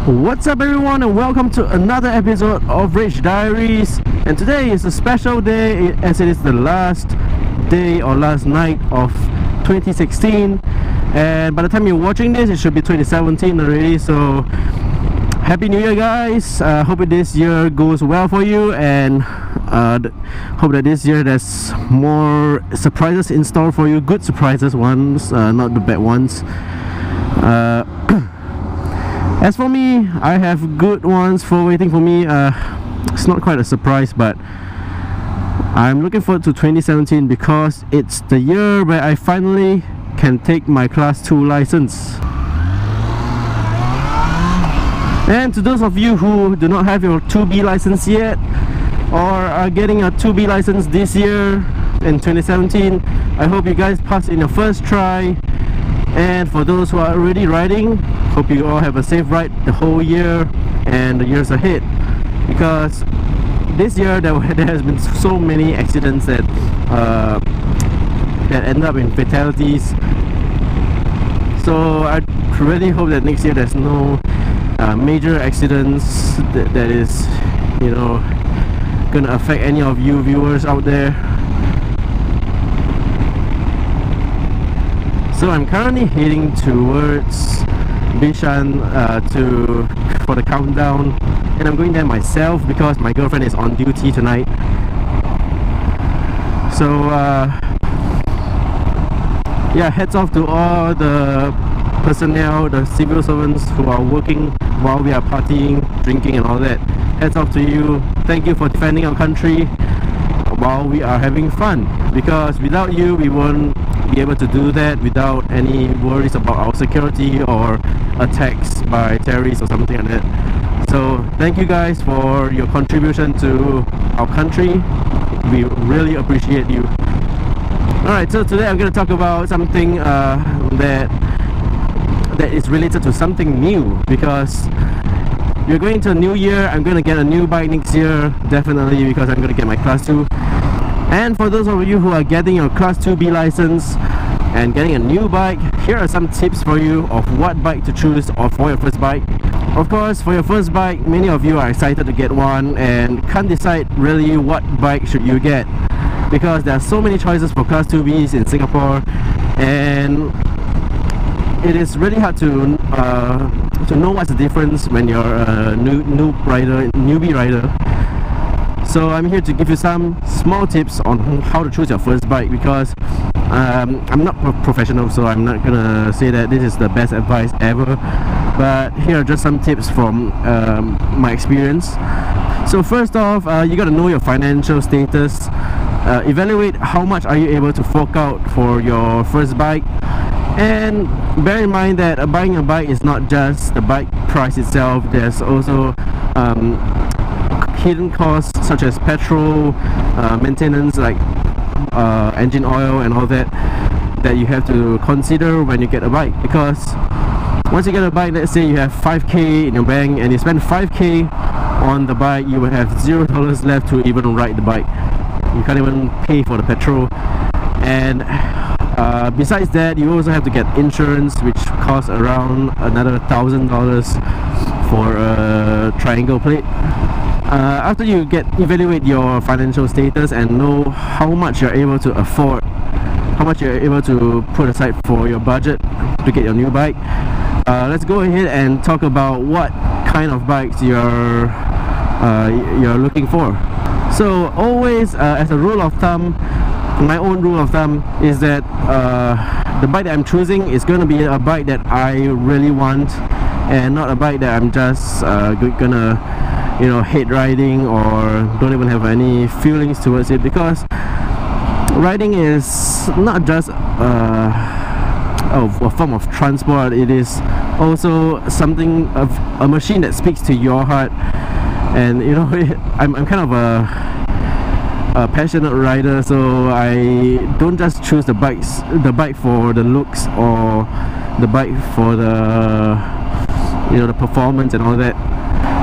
What's up everyone, and welcome to another episode of Diaries. And today is a special day as it is the last day or last night of 2016, and by the time you're watching this it should be 2017 already. So happy new year guys. Hope this year goes well for you, and hope that this year there's more surprises in store for you. Good surprises ones, not the bad ones. As for me, I have good ones for waiting for me. It's not quite a surprise, but I'm looking forward to 2017 because it's the year where I finally can take my Class 2 license. And to those of you who do not have your 2B license yet, or are getting a 2B license this year in 2017, I hope you guys pass in your first try. And for those who are already riding, hope you all have a safe ride the whole year and the years ahead, because this year there has been so many accidents that end up in fatalities. So I really hope that next year there's no major accidents that is, you know, gonna affect any of you viewers out there. So I'm currently heading towards Bishan for the countdown, and I'm going there myself because my girlfriend is on duty tonight. So yeah, heads off to all the personnel, the civil servants who are working while we are partying, drinking and all that. Heads off to you. Thank you for defending our country while we are having fun, because without you we won't be able to do that, without any worries about our security or attacks by terrorists or something like that. So thank you guys for your contribution to our country. We really appreciate you. Alright, so today I'm going to talk about something that is related to something new, because we're going to a new year. I'm going to get a new bike next year, definitely, because I'm going to get my Class 2. And for those of you who are getting your Class 2B license and getting a new bike, here are some tips for you of what bike to choose for your first bike. Of course, for your first bike, many of you are excited to get one and can't decide really what bike should you get, because there are so many choices for Class 2Bs in Singapore, and it is really hard to know what's the difference when you're a newbie rider. So I'm here to give you some small tips on how to choose your first bike, because I'm not professional, so I'm not gonna say that this is the best advice ever, but here are just some tips from my experience. So first off, you gotta know your financial status. Evaluate how much are you able to fork out for your first bike, and bear in mind that buying a bike is not just the bike price itself. There's also hidden costs such as petrol, maintenance like engine oil and all that you have to consider when you get a bike. Because once you get a bike, let's say you have 5k in your bank and you spend 5k on the bike, you will have $0 left to even ride the bike. You can't even pay for the petrol. And besides that, you also have to get insurance, which costs around another $1,000 for a triangle plate. After you evaluate your financial status and know how much you're able to afford, how much you're able to put aside for your budget to get your new bike, let's go ahead and talk about what kind of bikes you're looking for. So always, as a rule of thumb, my own rule of thumb is that the bike that I'm choosing is going to be a bike that I really want, and not a bike that I'm just gonna, you know, hate riding or don't even have any feelings towards it. Because riding is not just a form of transport, it is also something of a machine that speaks to your heart. And you know, I'm kind of a passionate rider, so I don't just choose the bike for the looks or the bike for the, you know, the performance and all that.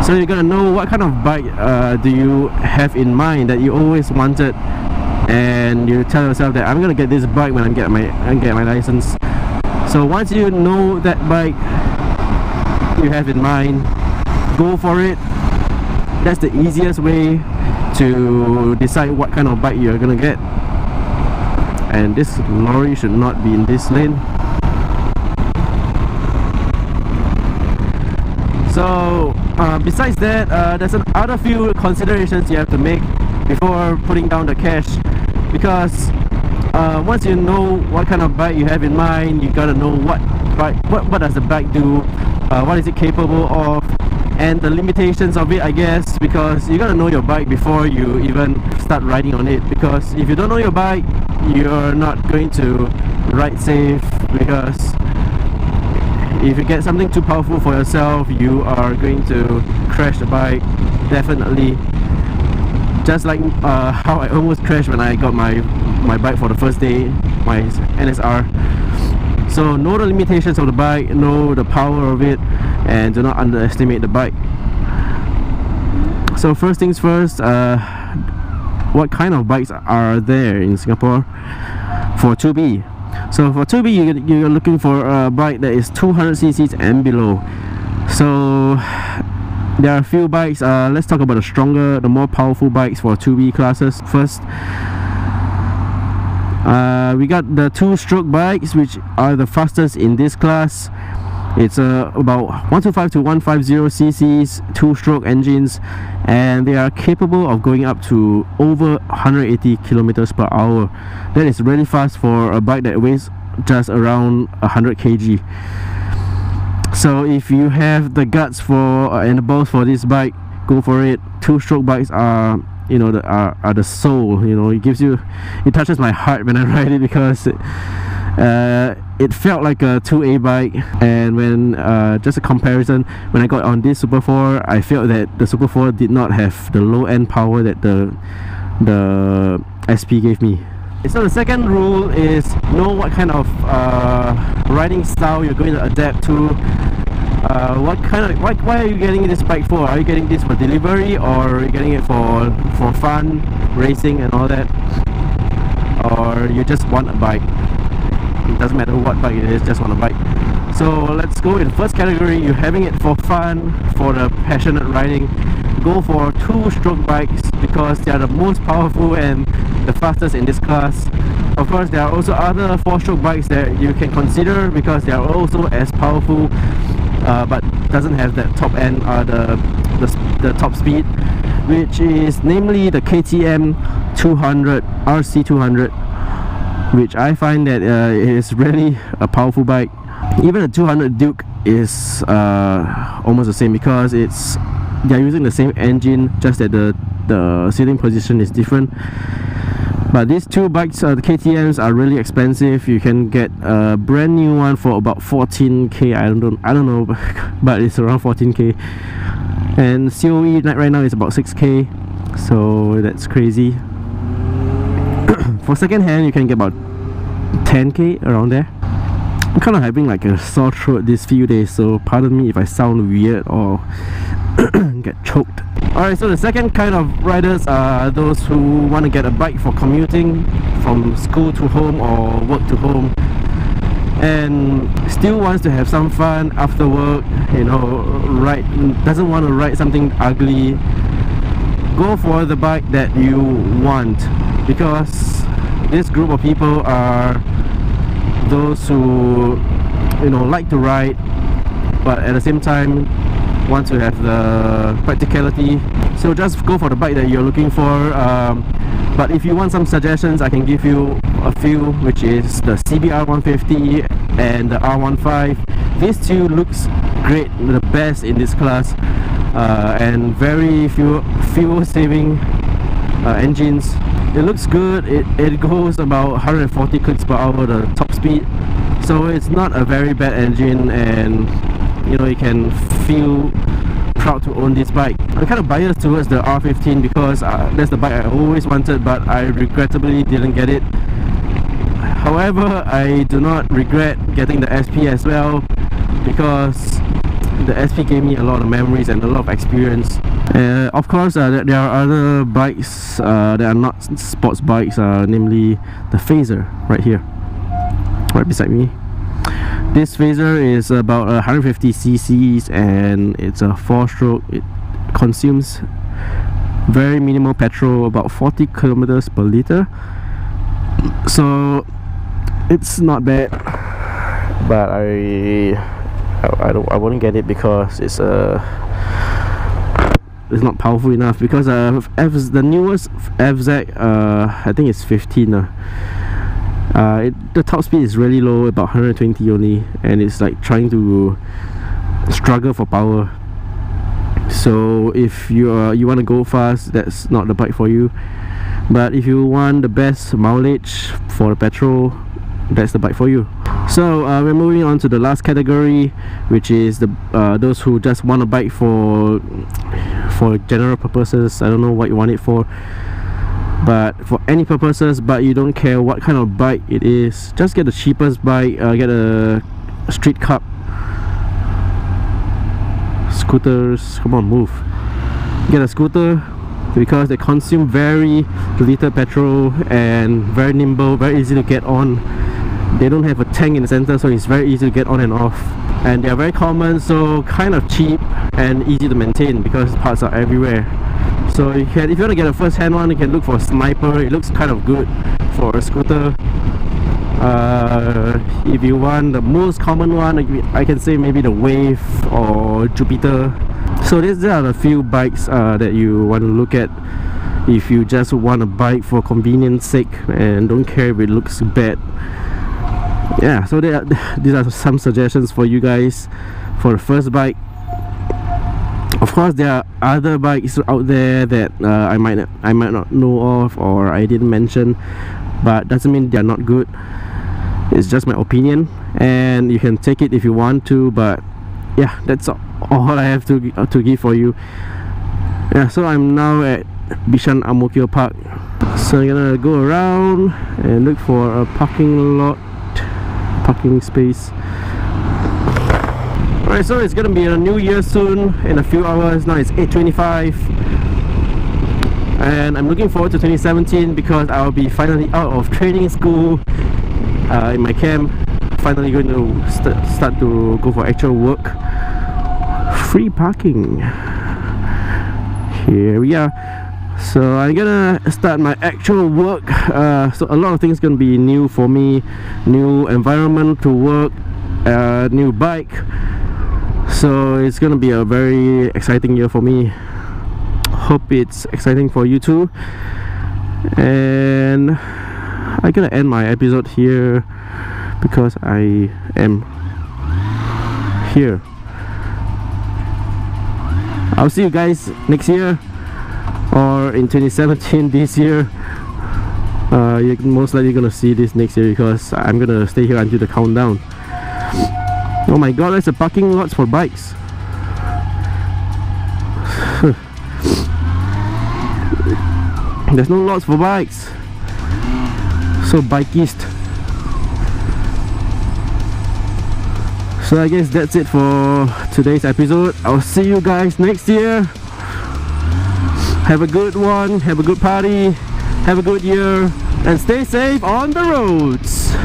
So you're gonna know what kind of bike do you have in mind that you always wanted, and you tell yourself that I'm gonna get this bike when I get my license. So once you know that bike you have in mind, go for it. That's the easiest way to decide what kind of bike you're gonna get. And this lorry should not be in this lane. So besides that, there's other few considerations you have to make before putting down the cash, because once you know what kind of bike you have in mind, you gotta know what does the bike do, what is it capable of, and the limitations of it, I guess, because you gotta know your bike before you even start riding on it. Because if you don't know your bike, you're not going to ride safe, because if you get something too powerful for yourself, you are going to crash the bike, definitely. Just like how I almost crashed when I got my bike for the first day, my NSR. So know the limitations of the bike, know the power of it, and do not underestimate the bike. So first things first, what kind of bikes are there in Singapore for 2B? So for 2B, you're looking for a bike that is 200cc and below. So there are a few bikes. Let's talk about the more powerful bikes for 2B classes first. We got the two-stroke bikes, which are the fastest in this class. It's about 125 to 150 cc's, two-stroke engines, and they are capable of going up to over 180 kilometers per hour. That is really fast for a bike that weighs just around 100 kg. So if you have the guts for and the balls for this bike, go for it. Two-stroke bikes are, you know, are the soul. You know, it touches my heart when I ride it, because it felt like a 2A bike. And when just a comparison, when I got on this Super 4, I felt that the Super 4 did not have the low end power that the SP gave me. So the second rule is know what kind of riding style you're going to adapt to. Why are you getting this bike for? Are you getting this for delivery, or are you getting it for fun, racing and all that? Or you just want a bike? It doesn't matter what bike it is, just want a bike. So let's go in the first category. You're having it for fun, for the passionate riding. Go for two-stroke bikes, because they are the most powerful and the fastest in this class. Of course, there are also other four-stroke bikes that you can consider, because they are also as powerful, but doesn't have that top end, the top speed, which is namely the KTM 200 RC200, which I find that is really a powerful bike. Even the 200 Duke is almost the same, because they're using the same engine, just that the seating position is different. But these two bikes, the KTMs, are really expensive. You can get a brand new one for about 14k. I don't know, but it's around 14k. And COE right now is about 6k, so that's crazy. For second hand, you can get about 10k, around there. I'm kind of having like a sore throat these few days, so pardon me if I sound weird or get choked. Alright, so the second kind of riders are those who want to get a bike for commuting from school to home or work to home, and still wants to have some fun after work, you know, doesn't want to ride something ugly. Go for the bike that you want, because this group of people are those who, you know, like to ride, but at the same time want to have the practicality. So just go for the bike that you're looking for. But if you want some suggestions, I can give you a few, which is the CBR 150 and the R15. These two looks great, the best in this class, and very fuel saving engines. It looks good. It goes about 140 clicks per hour, the top speed, so it's not a very bad engine, and you know, you can feel proud to own this bike. I'm kind of biased towards the R15, because that's the bike I always wanted, but I regrettably didn't get it. However, I do not regret getting the SP as well, because the SP gave me a lot of memories and a lot of experience. Of course, there are other bikes that are not sports bikes, namely the Phaser right here, right beside me. This phaser is about 150 cc's and it's a 4-stroke. It consumes very minimal petrol, about 40 kilometers per liter, so it's not bad. But I wouldn't get it because it's not powerful enough, because the newest FZ, I think it's 15. The top speed is really low, about 120 only, and it's like trying to struggle for power. So if you want to go fast, that's not the bike for you. But if you want the best mileage for the petrol, that's the bike for you. So we're moving on to the last category, which is the those who just want a bike for general purposes. I don't know what you want it for, but for any purposes, but you don't care what kind of bike it is, just get the cheapest bike. Get a street cup. Scooters, come on, move. Get a scooter because they consume very little petrol and very nimble, very easy to get on. They don't have a tank in the center, so it's very easy to get on and off, and they are very common, so kind of cheap and easy to maintain because parts are everywhere. So if you want to get a first-hand one, you can look for Sniper. It looks kind of good for a scooter. If you want the most common one, I can say maybe the Wave or Jupiter. So these are the few bikes that you want to look at if you just want a bike for convenience sake and don't care if it looks bad. Yeah, so these are some suggestions for you guys for the first bike. Of course, there are other bikes out there that I might not know of or I didn't mention, but doesn't mean they're not good. It's just my opinion, and you can take it if you want to. But yeah, that's all I have to give for you. Yeah, so I'm now at Bishan Ang Mo Kio Park. So I'm gonna go around and look for a parking space. Alright, so it's gonna be a new year soon in a few hours. Now it's 8:25, and I'm looking forward to 2017 because I'll be finally out of training school in my camp. Finally going to start to go for actual work. Free parking. Here we are. So I'm gonna start my actual work. So a lot of things gonna be new for me. New environment to work, new bike. So it's gonna be a very exciting year for me. Hope it's exciting for you too. And I'm gonna end my episode here because I am here. I'll see you guys next year or in 2017 this year. You're most likely gonna see this next year because I'm gonna stay here until the countdown. Oh my god, there's a parking lots for bikes. There's no lots for bikes. So bikeist. So I guess that's it for today's episode. I'll see you guys next year. Have a good one, have a good party, have a good year, and stay safe on the roads.